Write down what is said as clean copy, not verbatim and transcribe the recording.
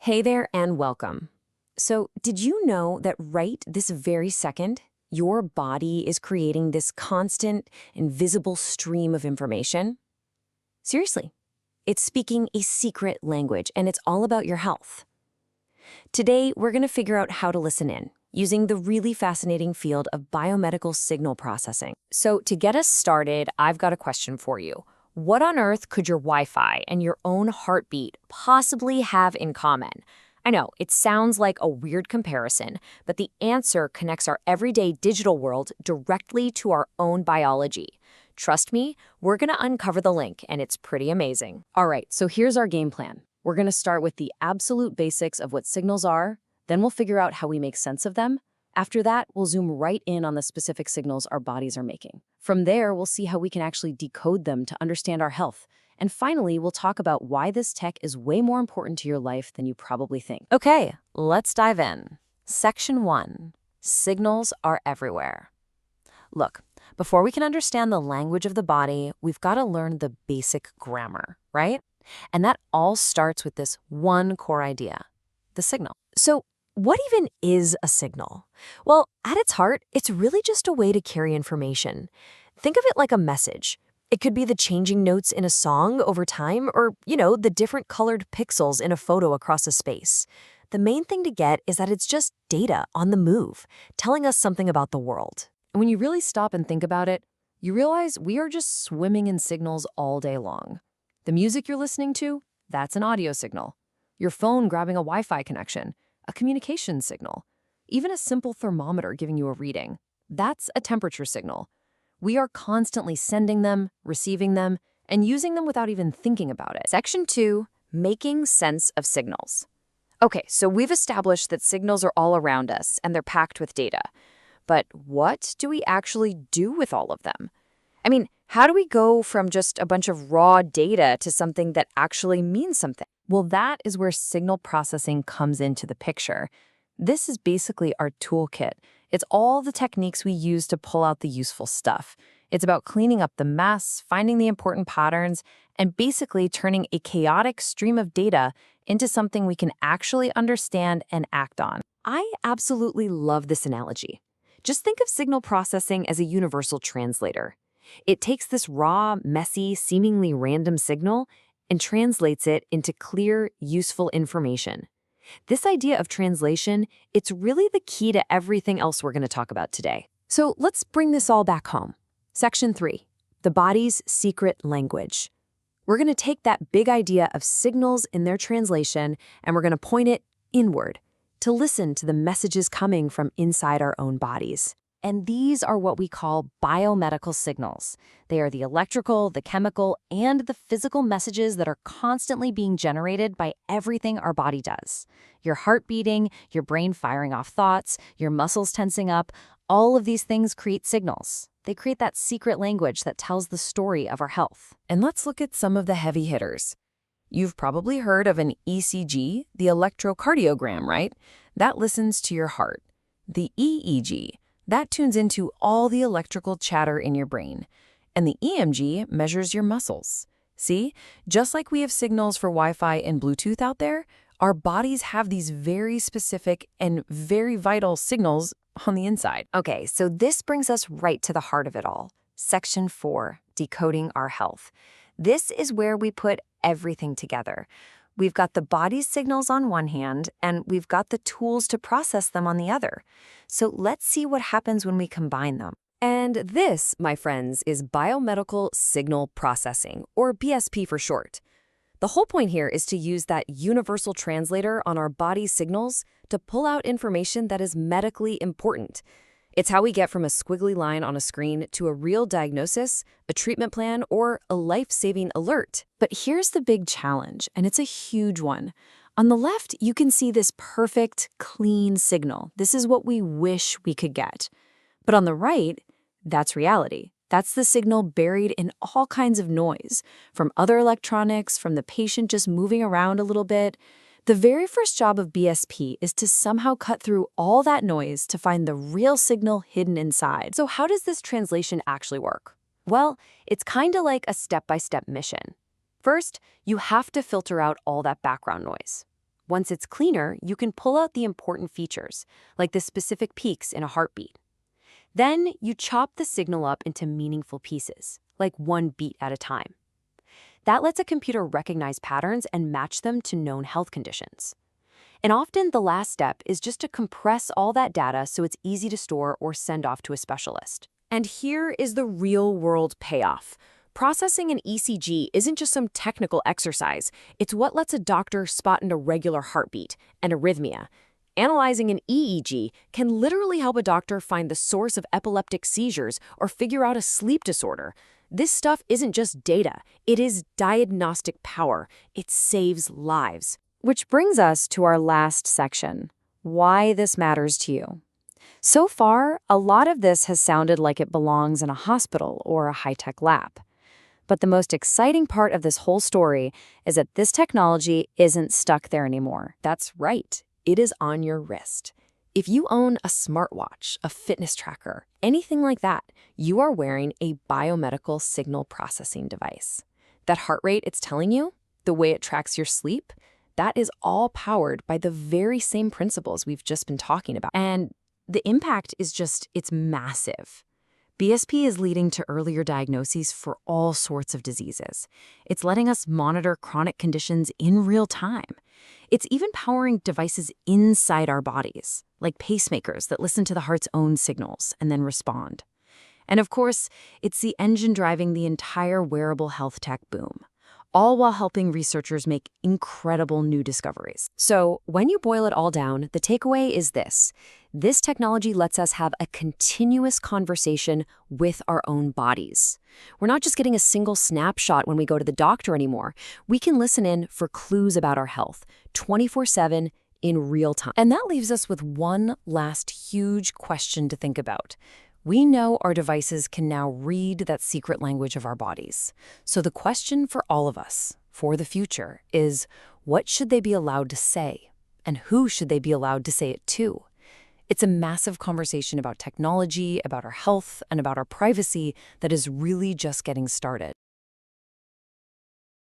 Hey there and welcome. So, did you know that right this very second, your body is creating this constant, invisible stream of information? Seriously, it's speaking a secret language and it's all about your health. Today, we're going to figure out how to listen in using the really fascinating field of biomedical signal processing. So, to get us started, I've got a question for you. What on earth could your Wi-Fi and your own heartbeat possibly have in common? I know, it sounds like a weird comparison, but the answer connects our everyday digital world directly to our own biology. Trust me, we're going to uncover the link, and it's pretty amazing. All right, so here's our game plan. We're going to start with the absolute basics of what signals are, then we'll figure out how we make sense of them. After that, we'll zoom right in on the specific signals our bodies are making. From there, we'll see how we can actually decode them to understand our health. And finally, we'll talk about why this tech is way more important to your life than you probably think. Okay, let's dive in. Section 1. Signals are everywhere. Look, before we can understand the language of the body, we've got to learn the basic grammar, right? And that all starts with this one core idea, the signal. So, what even is a signal? Well, at its heart, it's really just a way to carry information. Think of it like a message. It could be the changing notes in a song over time or, the different colored pixels in a photo across a space. The main thing to get is that it's just data on the move, telling us something about the world. And when you really stop and think about it, you realize we are just swimming in signals all day long. The music you're listening to, that's an audio signal. Your phone grabbing a Wi-Fi connection, a communication signal. Even a simple thermometer giving you a reading, that's a temperature signal. We are constantly sending them, receiving them, and using them without even thinking about it. Section 2, making sense of signals. Okay, so we've established that signals are all around us and they're packed with data. But what do we actually do with all of them? I mean, how do we go from just a bunch of raw data to something that actually means something? Well, that is where signal processing comes into the picture. This is basically our toolkit. It's all the techniques we use to pull out the useful stuff. It's about cleaning up the mess, finding the important patterns, and basically turning a chaotic stream of data into something we can actually understand and act on. I absolutely love this analogy. Just think of signal processing as a universal translator. It takes this raw, messy, seemingly random signal and translates it into clear, useful information. This idea of translation, it's really the key to everything else we're going to talk about today. So let's bring this all back home. Section 3, the body's secret language. We're going to take that big idea of signals in their translation and we're going to point it inward to listen to the messages coming from inside our own bodies. And these are what we call biomedical signals. They are the electrical, the chemical, and the physical messages that are constantly being generated by everything our body does. Your heart beating, your brain firing off thoughts, your muscles tensing up, all of these things create signals. They create that secret language that tells the story of our health. And let's look at some of the heavy hitters. You've probably heard of an ECG, the electrocardiogram, right? That listens to your heart. The EEG, that tunes into all the electrical chatter in your brain. And the EMG measures your muscles. See, just like we have signals for Wi-Fi and Bluetooth out there, our bodies have these very specific and very vital signals on the inside. Okay, so this brings us right to the heart of it all. Section 4, decoding our health. This is where we put everything together. We've got the body's signals on one hand, and we've got the tools to process them on the other. So let's see what happens when we combine them. And this, my friends, is biomedical signal processing, or BSP for short. The whole point here is to use that universal translator on our body's signals to pull out information that is medically important. It's how we get from a squiggly line on a screen to a real diagnosis, a treatment plan, or a life-saving alert. But here's the big challenge, and it's a huge one. On the left, you can see this perfect, clean signal. This is what we wish we could get. But on the right, that's reality. That's the signal buried in all kinds of noise, from other electronics, from the patient just moving around a little bit. The very first job of BSP is to somehow cut through all that noise to find the real signal hidden inside. So how does this translation actually work? Well, it's kind of like a step-by-step mission. First, you have to filter out all that background noise. Once it's cleaner, you can pull out the important features, like the specific peaks in a heartbeat. Then you chop the signal up into meaningful pieces, like one beat at a time. That lets a computer recognize patterns and match them to known health conditions. And often the last step is just to compress all that data so it's easy to store or send off to a specialist. And here is the real-world payoff. Processing an ECG isn't just some technical exercise. It's what lets a doctor spot an irregular heartbeat, an arrhythmia. Analyzing an EEG can literally help a doctor find the source of epileptic seizures or figure out a sleep disorder. This stuff isn't just data. It is diagnostic power. It saves lives. Which brings us to our last section, why this matters to you. So far, a lot of this has sounded like it belongs in a hospital or a high-tech lab. But the most exciting part of this whole story is that this technology isn't stuck there anymore. That's right. It is on your wrist. If you own a smartwatch, a fitness tracker, anything like that, you are wearing a biomedical signal processing device. That heart rate it's telling you, the way it tracks your sleep, that is all powered by the very same principles we've just been talking about. And the impact is it's massive. BSP is leading to earlier diagnoses for all sorts of diseases. It's letting us monitor chronic conditions in real time. It's even powering devices inside our bodies, like pacemakers that listen to the heart's own signals and then respond. And of course, it's the engine driving the entire wearable health tech boom, all while helping researchers make incredible new discoveries. So when you boil it all down, the takeaway is this. This technology lets us have a continuous conversation with our own bodies. We're not just getting a single snapshot when we go to the doctor anymore. We can listen in for clues about our health 24/7 in real time. And that leaves us with one last huge question to think about. We know our devices can now read that secret language of our bodies. So the question for all of us, for the future, is what should they be allowed to say? And who should they be allowed to say it to? It's a massive conversation about technology, about our health, and about our privacy that is really just getting started.